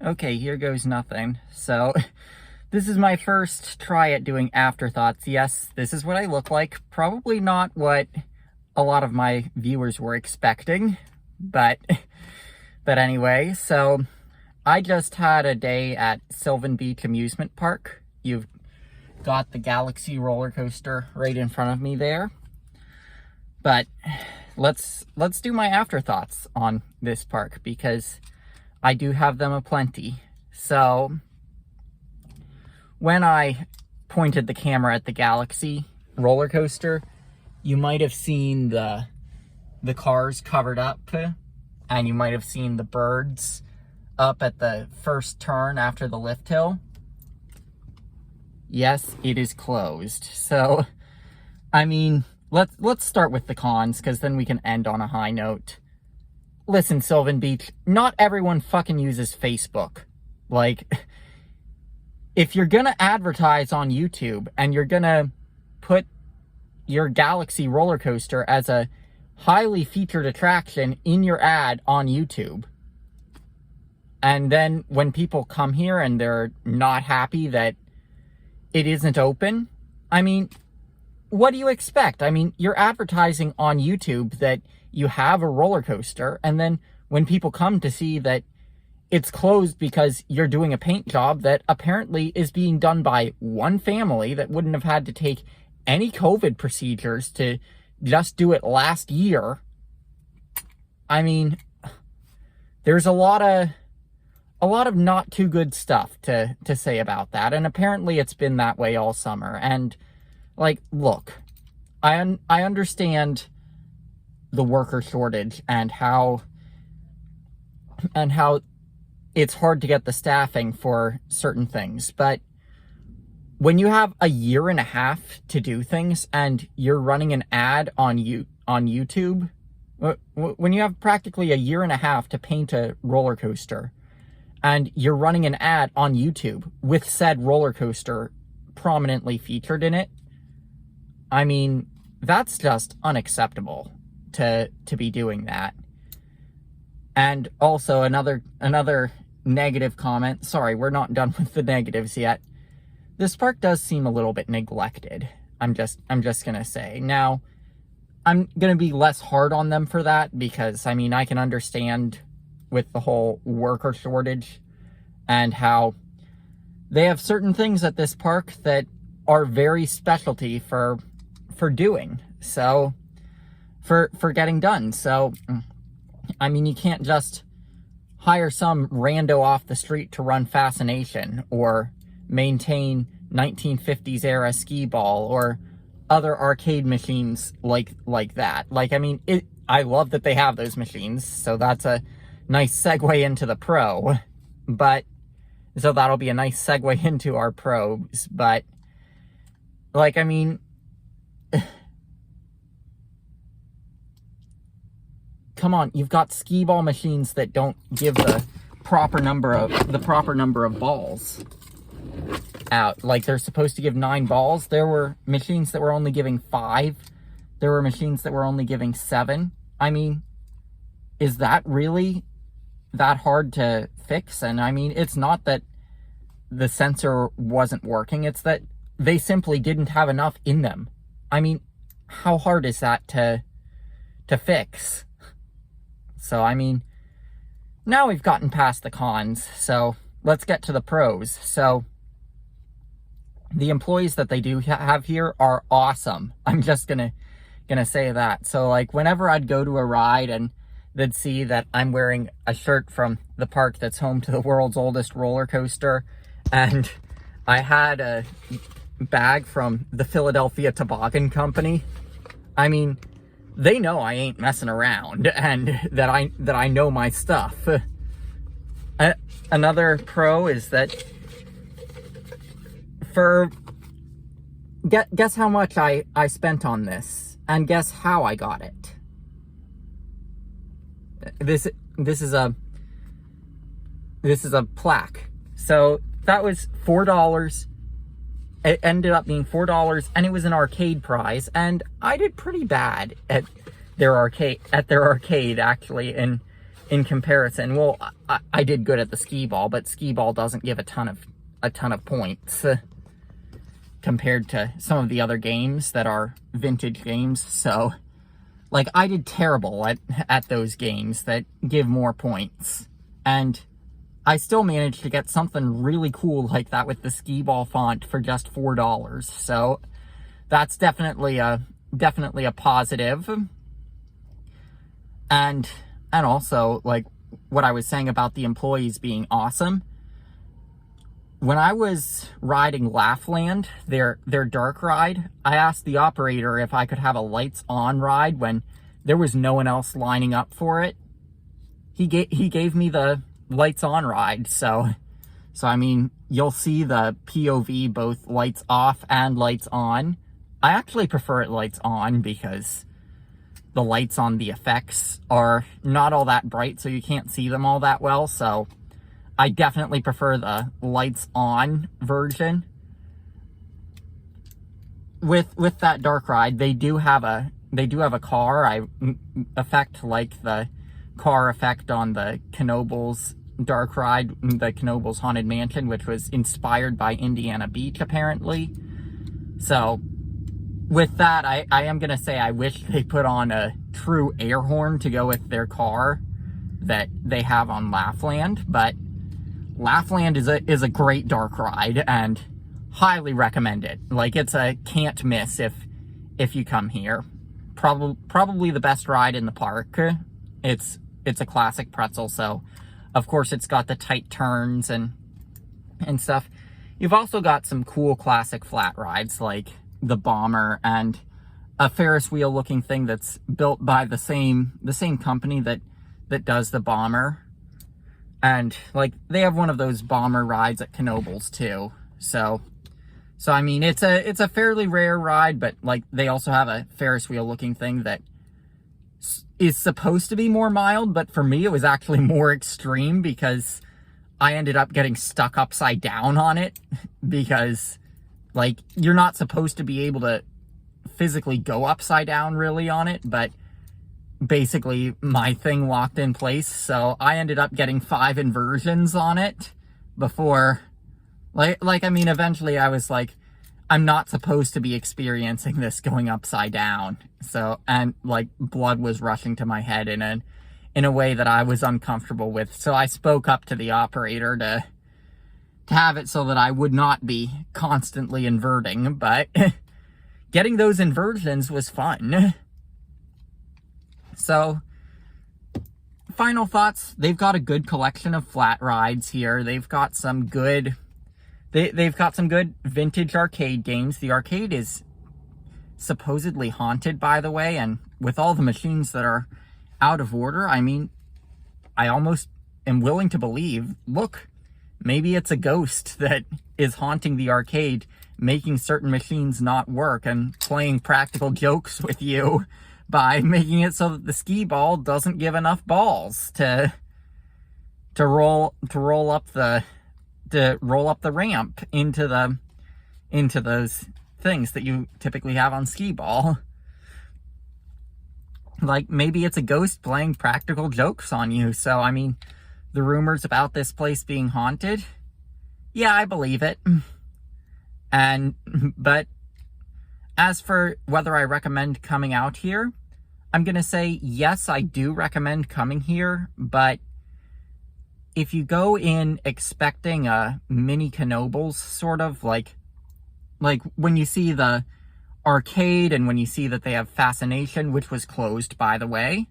Okay, here goes nothing. So, this is my first try at doing afterthoughts. Yes, this is what I look like. Probably not what a lot of my viewers were expecting, but anyway, so I just had a day at Sylvan Beach Amusement Park. You've got the Galaxy roller coaster right in front of me there. But let's do my afterthoughts on this park, because I do have them aplenty. So, when I pointed the camera at the Galaxy roller coaster, you might have seen the cars covered up, and you might have seen the birds up at the first turn after the lift hill. Yes, it is closed. So, I mean, let's start with the cons, because then we can end on a high note. Listen, Sylvan Beach, not everyone fucking uses Facebook. Like, if you're gonna advertise on YouTube and you're gonna put your Galaxy roller coaster as a highly featured attraction in your ad on YouTube, and then when people come here and they're not happy that it isn't open, I mean, what do you expect? I mean, you're advertising on YouTube that you have a roller coaster, and then when people come to see that it's closed because you're doing a paint job that apparently is being done by one family that wouldn't have had to take any COVID procedures to just do it last year. I mean, there's a lot of not too good stuff to say about that, and apparently it's been that way all summer. And like, look, I understand the worker shortage and how it's hard to get the staffing for certain things, but when you have a year and a half to do things and you're running an ad on YouTube, when you have practically a year and a half to paint a roller coaster and you're running an ad on YouTube with said roller coaster prominently featured in it, I mean, that's just unacceptable to be doing that. And also another negative comment. Sorry, we're not done with the negatives yet. This park does seem a little bit neglected. I'm just gonna say. Now, I'm gonna be less hard on them for that, because I mean, I can understand with the whole worker shortage and how they have certain things at this park that are very specialty for doing. So, for getting done. So, I mean, you can't just hire some rando off the street to run Fascination or maintain 1950s era skee ball or other arcade machines like that. Like, I mean, I love that they have those machines, so that's a nice segue into the pro. But, so that'll be a nice segue into our pros. But, like, I mean, come on, you've got skee ball machines that don't give the proper number of balls out. Like, they're supposed to give 9 balls. There were machines that were only giving 5. There were machines that were only giving 7. I mean, is that really that hard to fix? And I mean, it's not that the sensor wasn't working, it's that they simply didn't have enough in them. I mean, how hard is that to fix? So, I mean, now we've gotten past the cons, so let's get to the pros. So, the employees that they do have here are awesome. I'm just gonna say that. So, like, whenever I'd go to a ride and they'd see that I'm wearing a shirt from the park that's home to the world's oldest roller coaster, and I had a bag from the Philadelphia Toboggan Company, I mean, they know I ain't messing around and that I know my stuff. Another pro is that guess how much I spent on this, and guess how I got it. This is a plaque. So that was $4. It ended up being $4, and it was an arcade prize, and I did pretty bad at their arcade actually in comparison. Well, I did good at the skee ball, but skee ball doesn't give a ton of points compared to some of the other games that are vintage games. So, like, I did terrible at those games that give more points. And I still managed to get something really cool like that with the skee ball font for just $4. So that's definitely a positive. And also, like, what I was saying about the employees being awesome. When I was riding Laughland, their dark ride, I asked the operator if I could have a lights on ride when there was no one else lining up for it. He gave me the lights on ride. So I mean, you'll see the POV both lights off and lights on. I actually prefer it lights on because the lights on the effects are not all that bright, so you can't see them all that well. So I definitely prefer the lights on version. With that dark ride, they do have a car effect, like the car effect on the Knoebels dark ride, the Knoebels Haunted Mansion, which was inspired by Indiana Beach, apparently. So with that, I am gonna say I wish they put on a true air horn to go with their car that they have on Laughland, but Laughland is a great dark ride and highly recommend it. Like, it's a can't miss if you come here. Probably the best ride in the park. It's a classic pretzel, so of course it's got the tight turns and stuff. You've also got some cool classic flat rides like the Bomber and a Ferris wheel looking thing that's built by the same company that does the Bomber. And, like, they have one of those Bomber rides at Knoebels, too. So I mean, it's a fairly rare ride, but, like, they also have a Ferris wheel-looking thing that is supposed to be more mild, but for me, it was actually more extreme because I ended up getting stuck upside down on it because, like, you're not supposed to be able to physically go upside down, really, on it, but basically my thing locked in place, so I ended up getting 5 inversions on it before, like I mean, eventually I was like, I'm not supposed to be experiencing this going upside down. So, and like, blood was rushing to my head in a way that I was uncomfortable with. So I spoke up to the operator to have it so that I would not be constantly inverting, but getting those inversions was fun. So, final thoughts. They've got a good collection of flat rides here. They've got some good, they've got some good vintage arcade games. The arcade is supposedly haunted, by the way, and with all the machines that are out of order, I mean, I almost am willing to believe, look, maybe it's a ghost that is haunting the arcade, making certain machines not work and playing practical jokes with you by making it so that the skee ball doesn't give enough balls to roll up the ramp into those things that you typically have on skee ball. Like, maybe it's a ghost playing practical jokes on you. So, I mean, the rumors about this place being haunted, yeah, I believe it. But as for whether I recommend coming out here, I'm going to say, yes, I do recommend coming here, but if you go in expecting a mini Knoebels, sort of, like when you see the arcade and when you see that they have Fascination, which was closed, by the way,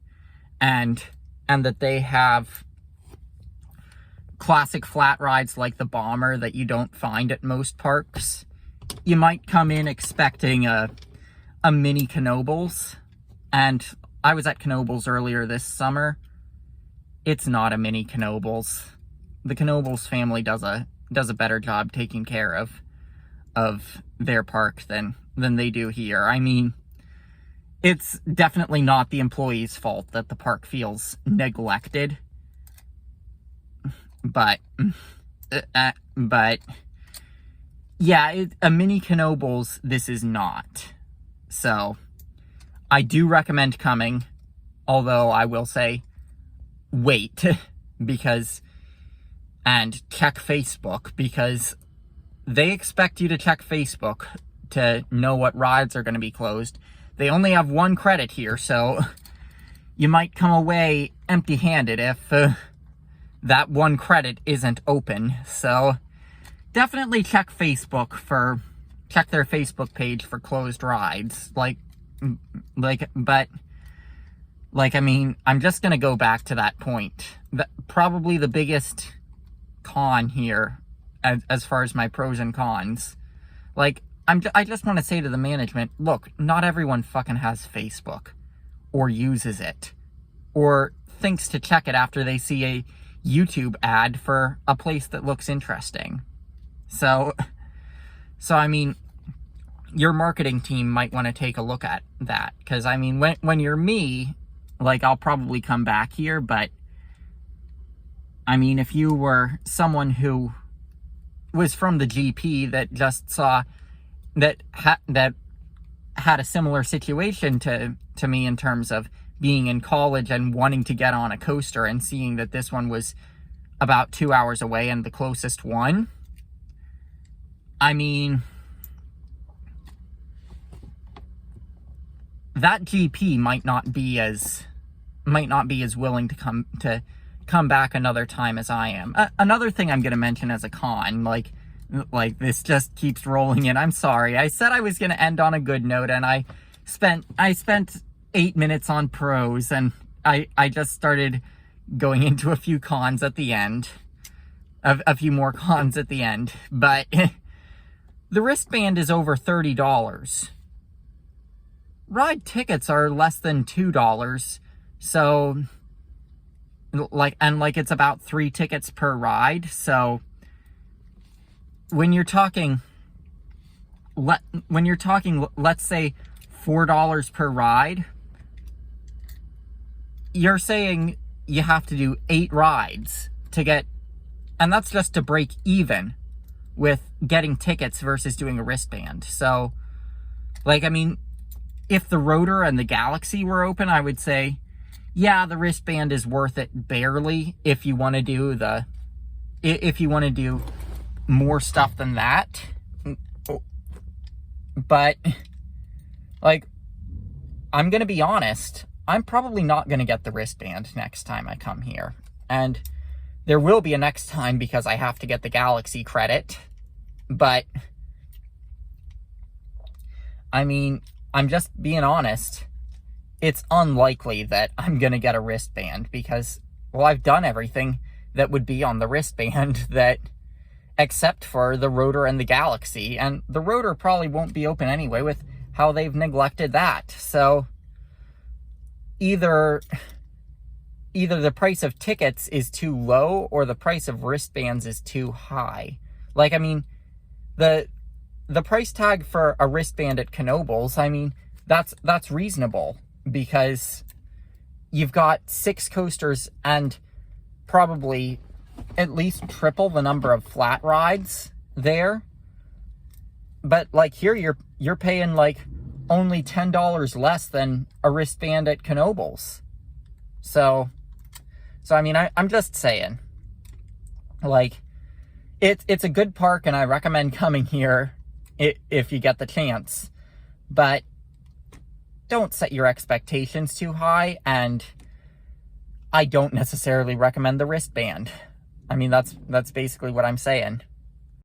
and that they have classic flat rides like the Bomber that you don't find at most parks, you might come in expecting a mini Knoebels. And I was at Knoebels earlier this summer. It's not a mini Knoebels. The Knoebels family does a better job taking care of their park than they do here. I mean, it's definitely not the employees' fault that the park feels neglected. But yeah, a mini Knoebels, this is not. So I do recommend coming, although I will say wait because, and check Facebook, because they expect you to check Facebook to know what rides are going to be closed. They only have one credit here, so you might come away empty-handed if that one credit isn't open. So definitely check their Facebook page for closed rides. I mean, I'm just going to go back to that point. Probably the biggest con here, as far as my pros and cons. Like, I just want to say to the management, look, not everyone fucking has Facebook, or uses it, or thinks to check it after they see a YouTube ad for a place that looks interesting. So I mean, your marketing team might want to take a look at that. Because, I mean, when you're me, like, I'll probably come back here, but, I mean, if you were someone who was from the GP that just saw that had a similar situation to me in terms of being in college and wanting to get on a coaster and seeing that this one was about 2 hours away and the closest one, I mean, that GP might not be as willing to come back another time as I am. Another thing I'm going to mention as a con, like this just keeps rolling in. I'm sorry. I said I was going to end on a good note, and I spent 8 minutes on pros, and I just started going into a few cons at the end, a few more cons at the end. But the wristband is over $30. Ride tickets are less than $2. So, it's about 3 tickets per ride. So when you're talking, let's say $4 per ride, you're saying you have to do 8 rides to get, and that's just to break even with getting tickets versus doing a wristband. So, like, I mean, if the Rotor and the Galaxy were open, I would say, yeah, the wristband is worth it barely if you want to do more stuff than that. But, like, I'm going to be honest, I'm probably not going to get the wristband next time I come here. And there will be a next time because I have to get the Galaxy credit. But, I mean, I'm just being honest. It's unlikely that I'm going to get a wristband because, well, I've done everything that would be on the wristband except for the Rotor and the Galaxy. And the Rotor probably won't be open anyway with how they've neglected that. So either the price of tickets is too low or the price of wristbands is too high. Like, I mean, the price tag for a wristband at Knoebels, I mean, that's reasonable because you've got 6 coasters and probably at least triple the number of flat rides there. But, like, here you're paying, like, only $10 less than a wristband at Knoebels. So I mean, I'm just saying, like, it's a good park and I recommend coming here if you get the chance. But don't set your expectations too high, and I don't necessarily recommend the wristband. I mean, that's basically what I'm saying.